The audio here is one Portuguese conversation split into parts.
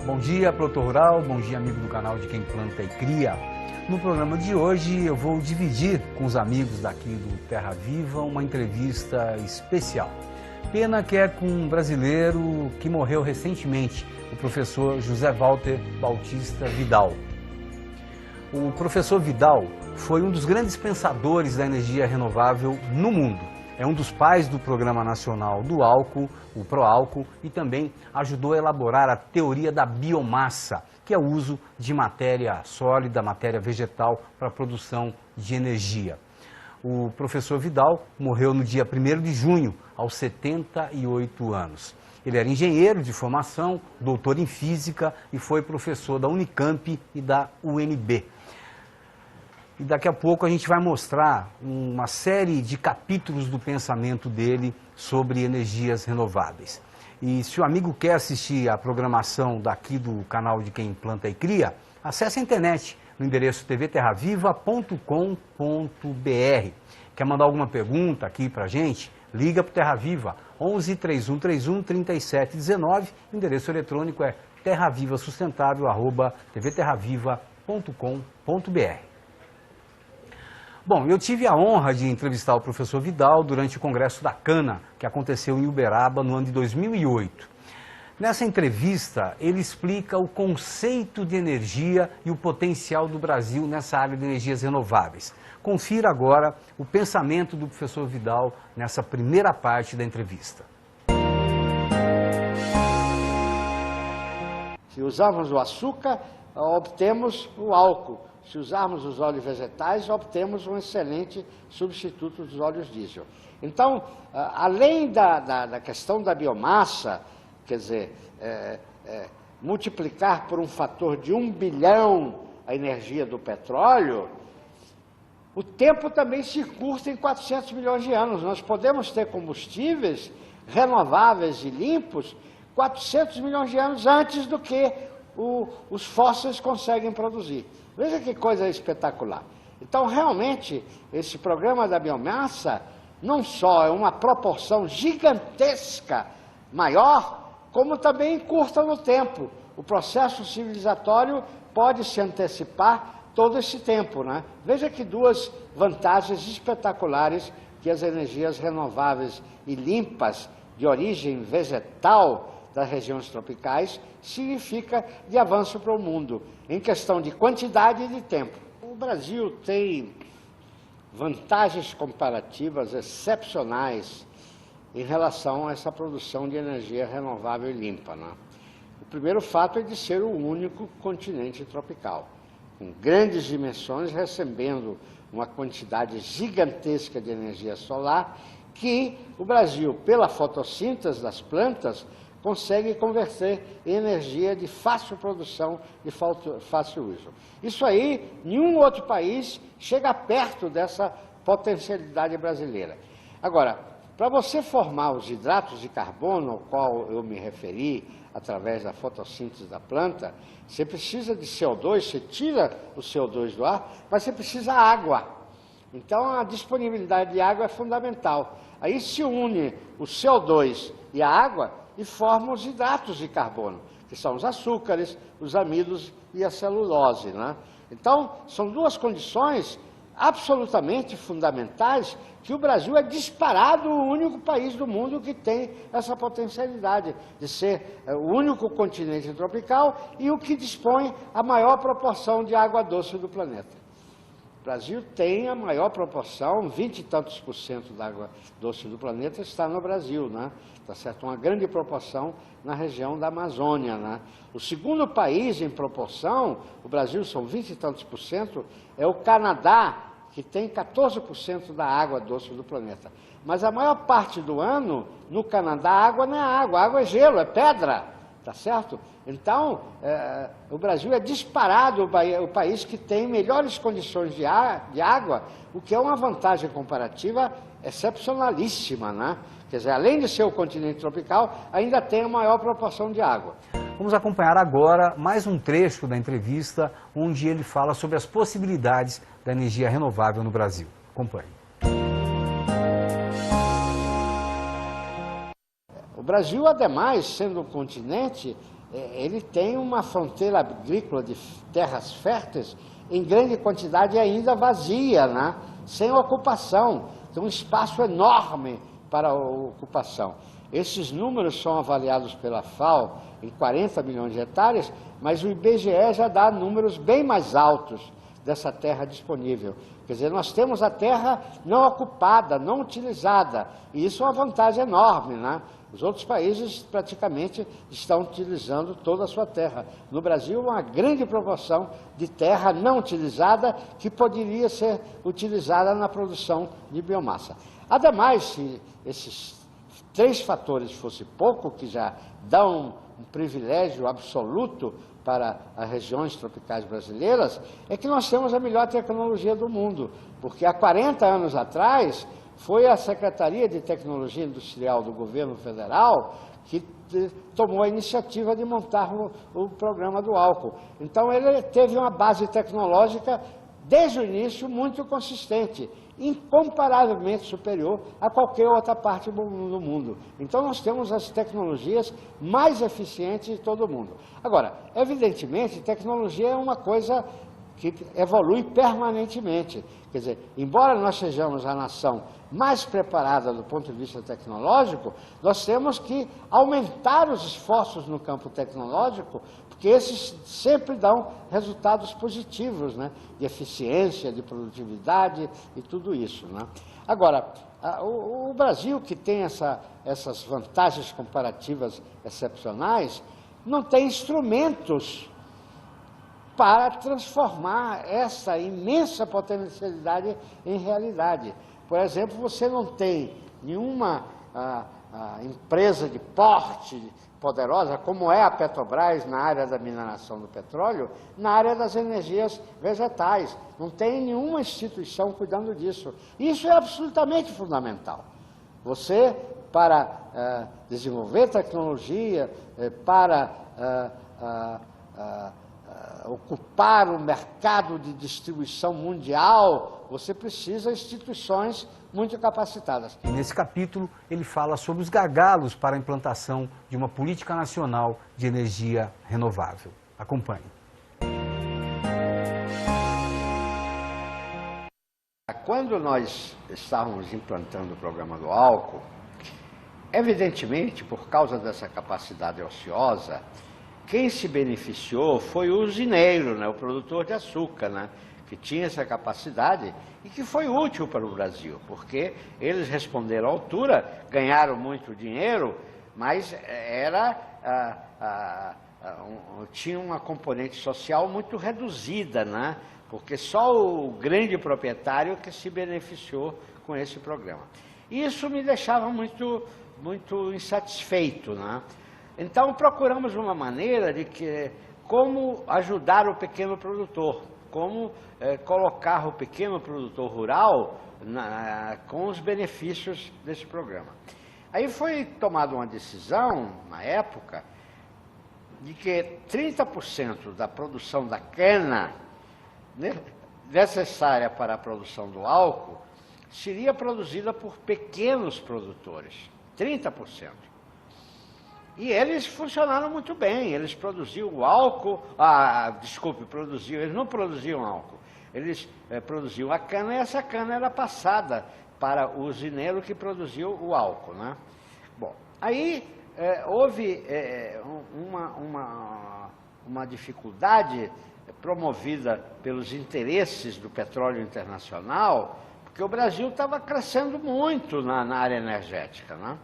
Bom dia, produtor rural, bom dia, amigo do canal de Quem Planta e Cria. No programa de hoje eu vou dividir com os amigos daqui do Terra Viva uma entrevista especial. Pena que é com um brasileiro que morreu recentemente, o professor José Walter Bautista Vidal. O professor Vidal foi um dos grandes pensadores da energia renovável no mundo. É um dos pais do Programa Nacional do Álcool, o Proálcool, e também ajudou a elaborar a teoria da biomassa, que é o uso de matéria sólida, matéria vegetal, para a produção de energia. O professor Vidal morreu no dia 1º de junho, aos 78 anos. Ele era engenheiro de formação, doutor em física e foi professor da Unicamp e da UNB. E daqui a pouco a gente vai mostrar uma série de capítulos do pensamento dele sobre energias renováveis. E se o amigo quer assistir a programação daqui do canal de Quem Planta e Cria, acesse a internet no endereço tvterraviva.com.br. Quer mandar alguma pergunta aqui pra gente? Liga para o Terra Viva, 11 3131 3719. O endereço eletrônico é terravivasustentável@tvterraviva.com.br. Bom, eu tive a honra de entrevistar o professor Vidal durante o Congresso da Cana, que aconteceu em Uberaba no ano de 2008. Nessa entrevista, ele explica o conceito de energia e o potencial do Brasil nessa área de energias renováveis. Confira agora o pensamento do professor Vidal nessa primeira parte da entrevista. Se usarmos o açúcar, obtemos o álcool. Se usarmos os óleos vegetais, obtemos um excelente substituto dos óleos diesel. Então, além da questão da biomassa, quer dizer, multiplicar por um fator de 1 bilhão a energia do petróleo, o tempo também se encurta em 400 milhões de anos. Nós podemos ter combustíveis renováveis e limpos 400 milhões de anos antes do que os fósseis conseguem produzir. Veja que coisa espetacular. Então, realmente, esse programa da biomassa não só é uma proporção gigantesca maior, como também encurta no tempo. O processo civilizatório pode se antecipar todo esse tempo, né? Veja que duas vantagens espetaculares que as energias renováveis e limpas de origem vegetal das regiões tropicais significa de avanço para o mundo, em questão de quantidade e de tempo. O Brasil tem vantagens comparativas excepcionais em relação a essa produção de energia renovável e limpa, né? O primeiro fato é de ser o único continente tropical, com grandes dimensões, recebendo uma quantidade gigantesca de energia solar, que o Brasil, pela fotossíntese das plantas, consegue converter em energia de fácil produção, de fácil uso. Isso aí, nenhum outro país chega perto dessa potencialidade brasileira. Agora, para você formar os hidratos de carbono, ao qual eu me referi, através da fotossíntese da planta, você precisa de CO2, você tira o CO2 do ar, mas você precisa de água. Então, a disponibilidade de água é fundamental. Aí se une o CO2 e a água e formam os hidratos de carbono, que são os açúcares, os amidos e a celulose, né? Então, são duas condições absolutamente fundamentais que o Brasil é disparado o único país do mundo que tem essa potencialidade de ser o único continente tropical e o que dispõe a maior proporção de água doce do planeta. O Brasil tem a maior proporção, 20 e tantos % da água doce do planeta está no Brasil, né? Tá certo? Uma grande proporção na região da Amazônia, né? O segundo país em proporção, o Brasil são 20 e tantos %, é o Canadá, que tem 14% da água doce do planeta. Mas a maior parte do ano, no Canadá, a água não é água, a água é gelo, é pedra, tá certo? Então, o Brasil é disparado o país que tem melhores condições de água, o que é uma vantagem comparativa excepcionalíssima, né? Quer dizer, além de ser o continente tropical, ainda tem a maior proporção de água. Vamos acompanhar agora mais um trecho da entrevista onde ele fala sobre as possibilidades da energia renovável no Brasil. Acompanhe. O Brasil, ademais, sendo um continente, ele tem uma fronteira agrícola de terras férteis em grande quantidade ainda vazia, né? Sem ocupação. Tem um espaço enorme para a ocupação. Esses números são avaliados pela FAO em 40 milhões de hectares, mas o IBGE já dá números bem mais altos dessa terra disponível. Quer dizer, nós temos a terra não ocupada, não utilizada, e isso é uma vantagem enorme, né? Os outros países praticamente estão utilizando toda a sua terra. No Brasil, uma grande proporção de terra não utilizada que poderia ser utilizada na produção de biomassa. Ademais, se esses 3 fatores fossem pouco, que já dão um privilégio absoluto para as regiões tropicais brasileiras, é que nós temos a melhor tecnologia do mundo, porque há 40 anos atrás foi a Secretaria de Tecnologia Industrial do Governo Federal que tomou a iniciativa de montar o programa do álcool. Então ele teve uma base tecnológica desde o início muito consistente, incomparavelmente superior a qualquer outra parte do mundo. Então nós temos as tecnologias mais eficientes de todo o mundo. Agora, evidentemente, tecnologia é uma coisa que evolui permanentemente. Quer dizer, embora nós sejamos a nação mais preparada do ponto de vista tecnológico, nós temos que aumentar os esforços no campo tecnológico, porque esses sempre dão resultados positivos, né? De eficiência, de produtividade e tudo isso, né? Agora, o Brasil, que tem essas vantagens comparativas excepcionais, não tem instrumentos para transformar essa imensa potencialidade em realidade. Por exemplo, você não tem nenhuma empresa de porte poderosa, como é a Petrobras na área da mineração do petróleo, na área das energias vegetais. Não tem nenhuma instituição cuidando disso. Isso é absolutamente fundamental. Você, para desenvolver tecnologia, para ocupar o mercado de distribuição mundial, você precisa de instituições muito capacitadas. E nesse capítulo ele fala sobre os gargalos para a implantação de uma política nacional de energia renovável. Acompanhe. Quando nós estávamos implantando o programa do álcool, evidentemente, por causa dessa capacidade ociosa, quem se beneficiou foi o usineiro, né, o produtor de açúcar, né, que tinha essa capacidade e que foi útil para o Brasil, porque eles responderam à altura, ganharam muito dinheiro, mas tinha uma componente social muito reduzida, né, porque só o grande proprietário que se beneficiou com esse programa. Isso me deixava muito insatisfeito, né? Então procuramos uma maneira de como ajudar o pequeno produtor, como colocar o pequeno produtor rural com os benefícios desse programa. Aí foi tomada uma decisão, na época, de que 30% da produção da cana, né, necessária para a produção do álcool, seria produzida por pequenos produtores, 30%. E eles funcionaram muito bem, eles produziam o álcool, eles não produziam álcool, eles produziam a cana e essa cana era passada para o usineiro que produziu o álcool, né? Bom, aí houve uma dificuldade promovida pelos interesses do petróleo internacional, porque o Brasil estava crescendo muito na área energética, né?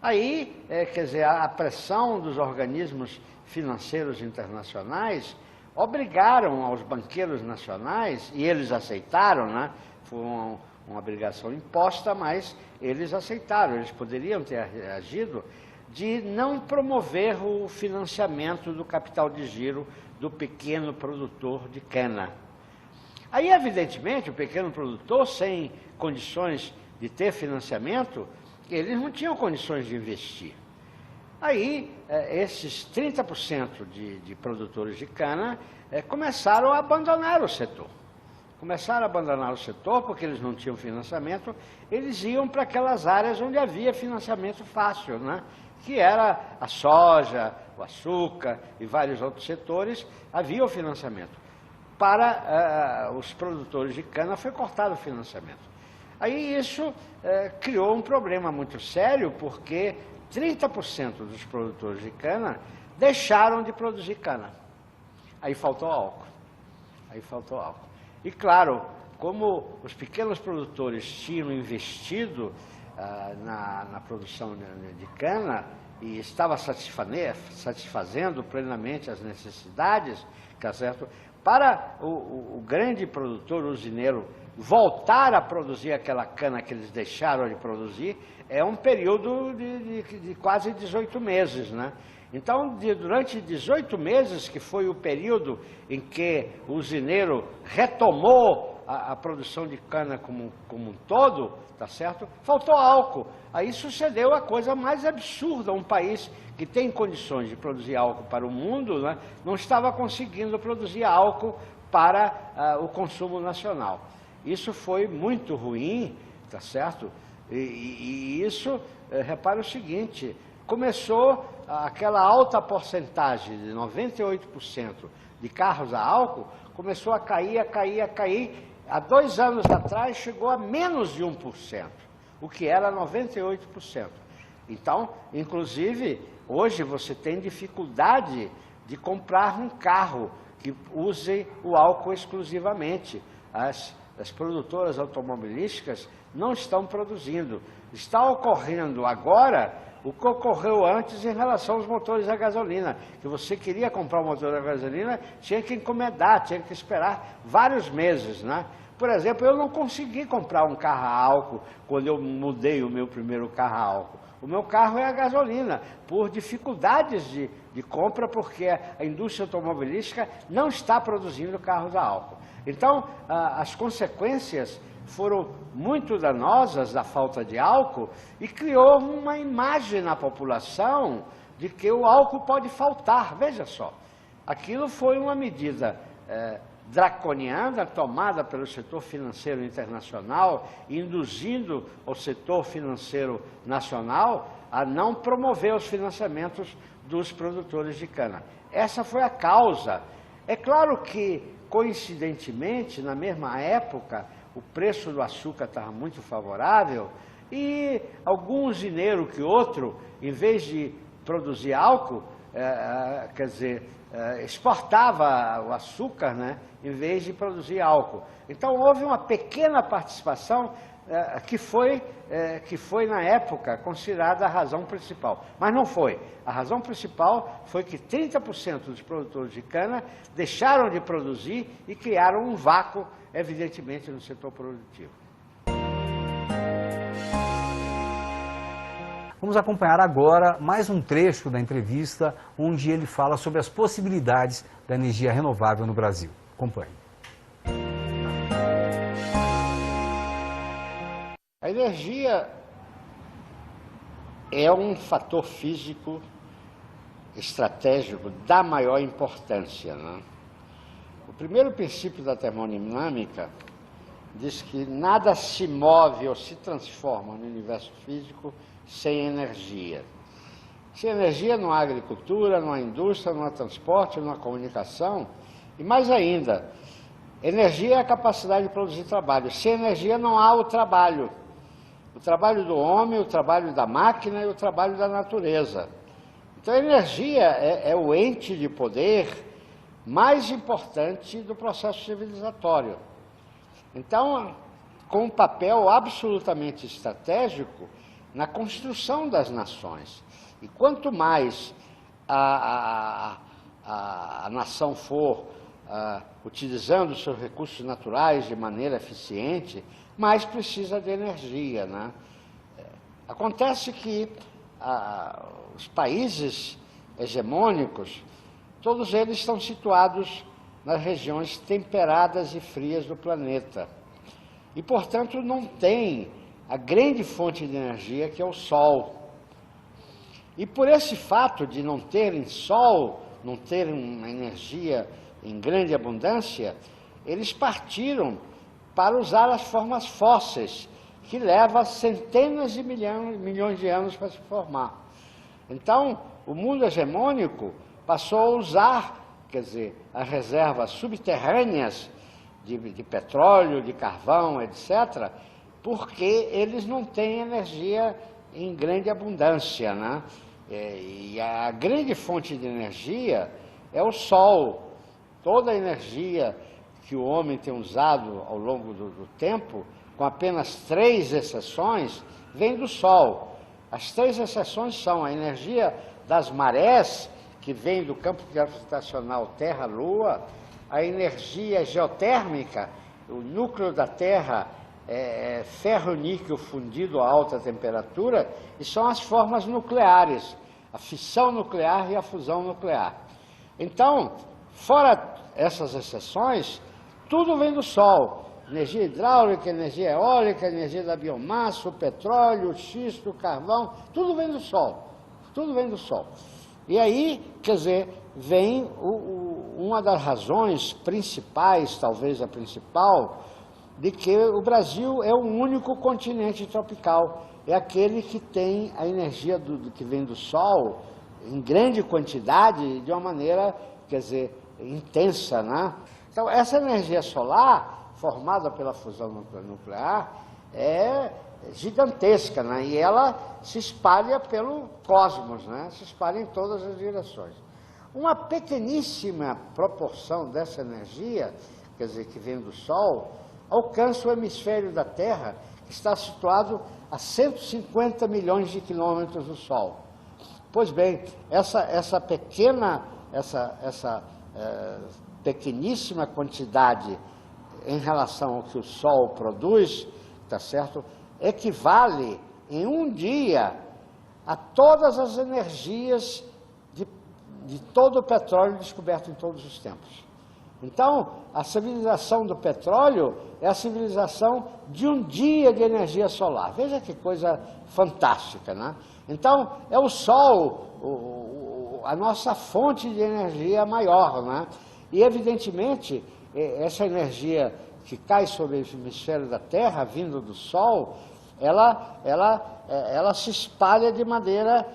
Aí, quer dizer, a pressão dos organismos financeiros internacionais obrigaram aos banqueiros nacionais, e eles aceitaram, né? Foi uma obrigação imposta, mas eles aceitaram, eles poderiam ter agido, de não promover o financiamento do capital de giro do pequeno produtor de cana. Aí, evidentemente, o pequeno produtor, sem condições de ter financiamento, eles não tinham condições de investir. Aí, esses 30% de produtores de cana começaram a abandonar o setor. Começaram a abandonar o setor porque eles não tinham financiamento, eles iam para aquelas áreas onde havia financiamento fácil, né? que era a soja, o açúcar e vários outros setores, havia o financiamento. Para os produtores de cana foi cortado o financiamento. Aí isso criou um problema muito sério, porque 30% dos produtores de cana deixaram de produzir cana. Aí faltou álcool. E claro, como os pequenos produtores tinham investido na produção de cana e estava satisfazendo plenamente as necessidades, tá certo? Para o grande produtor usineiro voltar a produzir aquela cana que eles deixaram de produzir, é um período de quase 18 meses, né? Então, durante 18 meses, que foi o período em que o usineiro retomou a produção de cana como um todo, tá certo? Faltou álcool. Aí sucedeu a coisa mais absurda. Um país que tem condições de produzir álcool para o mundo, né, não estava conseguindo produzir álcool para o consumo nacional. Isso foi muito ruim, tá certo? E isso, repara o seguinte, começou aquela alta porcentagem de 98% de carros a álcool, começou a cair. Há 2 anos atrás chegou a menos de 1%, o que era 98%. Então, inclusive, hoje você tem dificuldade de comprar um carro que use o álcool exclusivamente. As produtoras automobilísticas não estão produzindo. Está ocorrendo agora o que ocorreu antes em relação aos motores a gasolina, que você queria comprar um motor a gasolina, tinha que encomendar, tinha que esperar vários meses, né? Por exemplo, eu não consegui comprar um carro a álcool quando eu mudei o meu primeiro carro a álcool. O meu carro é a gasolina, por dificuldades de compra, porque a indústria automobilística não está produzindo carros a álcool. Então, as consequências foram muito danosas da falta de álcool e criou uma imagem na população de que o álcool pode faltar. Veja só, aquilo foi uma medida draconiana tomada pelo setor financeiro internacional, induzindo o setor financeiro nacional a não promover os financiamentos dos produtores de cana. Essa foi a causa. É claro que, coincidentemente, na mesma época, o preço do açúcar estava muito favorável e algum usineiro que outro, em vez de produzir álcool, exportava o açúcar, né, em vez de produzir álcool. Então houve uma pequena participação que foi na época considerada a razão principal. Mas não foi. A razão principal foi que 30% dos produtores de cana deixaram de produzir e criaram um vácuo, evidentemente, no setor produtivo. Vamos acompanhar agora mais um trecho da entrevista onde ele fala sobre as possibilidades da energia renovável no Brasil. Acompanhe. A energia é um fator físico estratégico da maior importância, né? O primeiro princípio da termodinâmica diz que nada se move ou se transforma no universo físico sem energia. Sem energia não há agricultura, não há indústria, não há transporte, não há comunicação. E mais ainda, energia é a capacidade de produzir trabalho. Sem energia não há o trabalho. O trabalho do homem, o trabalho da máquina e o trabalho da natureza. Então a energia é o ente de poder mais importante do processo civilizatório. Então, com um papel absolutamente estratégico na construção das nações. E quanto mais a nação for utilizando os seus recursos naturais de maneira eficiente, mais precisa de energia, né? Acontece que os países hegemônicos, todos eles estão situados nas regiões temperadas e frias do planeta. E, portanto, não tem a grande fonte de energia que é o Sol. E por esse fato de não terem Sol, não terem uma energia em grande abundância, eles partiram para usar as formas fósseis, que levam centenas de milhões de anos para se formar. Então, o mundo hegemônico passou a usar, quer dizer, as reservas subterrâneas de petróleo, de carvão, etc., porque eles não têm energia em grande abundância, né? E a grande fonte de energia é o Sol. Toda a energia que o homem tem usado ao longo do tempo, com apenas 3 exceções, vem do Sol. As 3 exceções são a energia das marés, que vem do campo gravitacional Terra-Lua, a energia geotérmica, o núcleo da Terra é ferro-níquel fundido a alta temperatura, e são as formas nucleares, a fissão nuclear e a fusão nuclear. Então, fora essas exceções, tudo vem do Sol. Energia hidráulica, energia eólica, energia da biomassa, o petróleo, o xisto, o carvão, tudo vem do Sol. Tudo vem do Sol. E aí, quer dizer, vem uma das razões principais, talvez a principal, de que o Brasil é o único continente tropical. É aquele que tem a energia que vem do Sol em grande quantidade, de uma maneira, quer dizer, intensa, né? Então, essa energia solar, formada pela fusão nuclear, é gigantesca, né? E ela se espalha pelo cosmos, né? Se espalha em todas as direções. Uma pequeníssima proporção dessa energia, quer dizer, que vem do Sol, alcança o hemisfério da Terra, que está situado a 150 milhões de quilômetros do Sol. Pois bem, essa pequeníssima quantidade em relação ao que o Sol produz, tá certo, equivale em um dia a todas as energias de todo o petróleo descoberto em todos os tempos. Então, a civilização do petróleo é a civilização de um dia de energia solar. Veja que coisa fantástica, né? Então, é o Sol, a nossa fonte de energia maior, né? E, evidentemente, essa energia que cai sobre o hemisfério da Terra, vindo do Sol, ela se espalha de maneira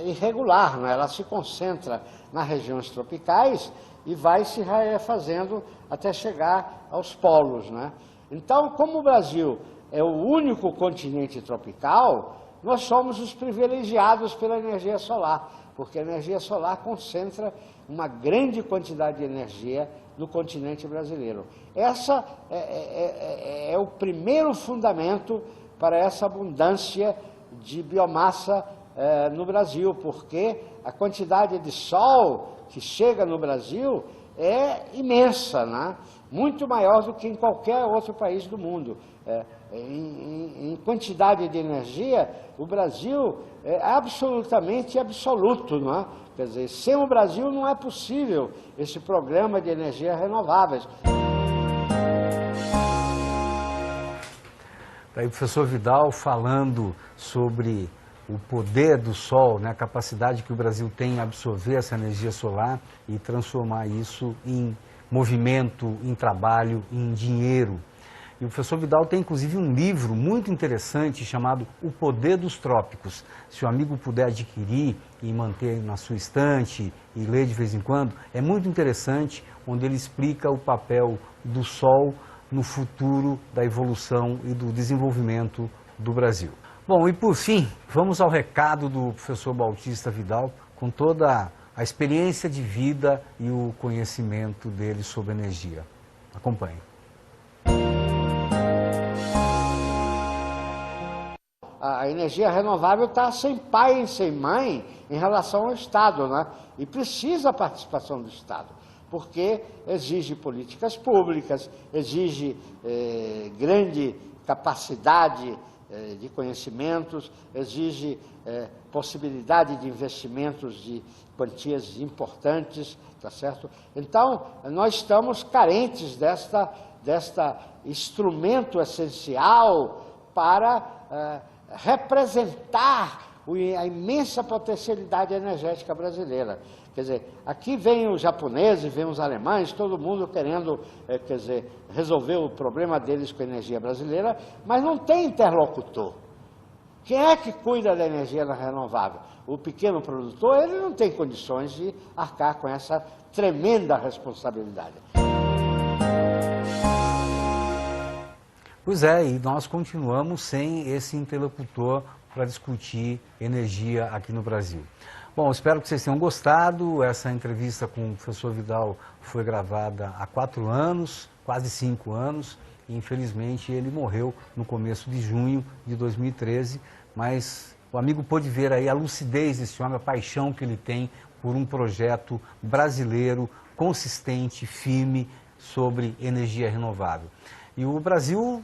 irregular, né? Ela se concentra nas regiões tropicais e vai se fazendo até chegar aos polos, né? Então, como o Brasil é o único continente tropical, nós somos os privilegiados pela energia solar, porque a energia solar concentra uma grande quantidade de energia no continente brasileiro. Essa é o primeiro fundamento para essa abundância de biomassa no Brasil, porque a quantidade de sol que chega no Brasil é imensa, né? Muito maior do que em qualquer outro país do mundo. Em quantidade de energia, o Brasil é absolutamente absoluto, não é? Quer dizer, sem o Brasil não é possível esse programa de energias renováveis. Aí o professor Vidal falando sobre o poder do sol, né, a capacidade que o Brasil tem em absorver essa energia solar e transformar isso em movimento, em trabalho, em dinheiro. E o professor Vidal tem inclusive um livro muito interessante chamado O Poder dos Trópicos. Se o amigo puder adquirir e manter na sua estante e ler de vez em quando, é muito interessante, onde ele explica o papel do sol no futuro da evolução e do desenvolvimento do Brasil. Bom, e por fim, vamos ao recado do professor Bautista Vidal, com toda a experiência de vida e o conhecimento dele sobre energia. Acompanhe. A energia renovável está sem pai e sem mãe em relação ao Estado, né? E precisa a participação do Estado, porque exige políticas públicas, exige grande capacidade de conhecimentos, exige possibilidade de investimentos de quantias importantes, tá certo? Então, nós estamos carentes desta instrumento essencial para representar a imensa potencialidade energética brasileira. Quer dizer, aqui vem os japoneses, vem os alemães, todo mundo querendo, quer dizer, resolver o problema deles com a energia brasileira, mas não tem interlocutor. Quem é que cuida da energia renovável? O pequeno produtor, ele não tem condições de arcar com essa tremenda responsabilidade. Pois é, e nós continuamos sem esse interlocutor para discutir energia aqui no Brasil. Bom, espero que vocês tenham gostado. Essa entrevista com o professor Vidal foi gravada há 4 anos, quase 5 anos. E, infelizmente, ele morreu no começo de junho de 2013, mas o amigo pôde ver aí a lucidez desse homem, a paixão que ele tem por um projeto brasileiro, consistente, firme, sobre energia renovável. E o Brasil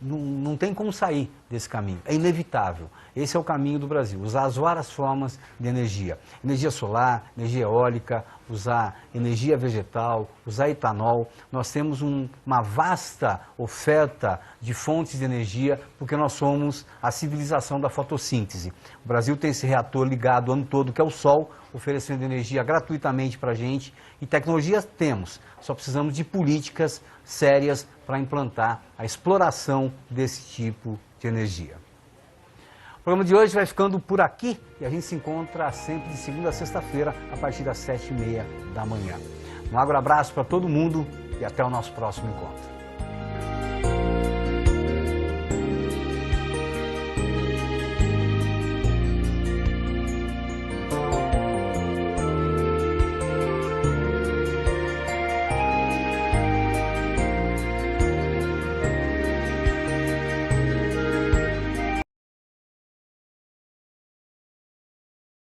não tem como sair desse caminho, é inevitável. Esse é o caminho do Brasil, usar as várias formas de energia. Energia solar, energia eólica, usar energia vegetal, usar etanol. Nós temos uma vasta oferta de fontes de energia, porque nós somos a civilização da fotossíntese. O Brasil tem esse reator ligado o ano todo, que é o Sol, oferecendo energia gratuitamente para a gente. E tecnologias temos, só precisamos de políticas sérias para implantar a exploração desse tipo de energia. O programa de hoje vai ficando por aqui e a gente se encontra sempre de segunda a sexta-feira, a partir das 7h30 da manhã. Um abraço para todo mundo e até o nosso próximo encontro.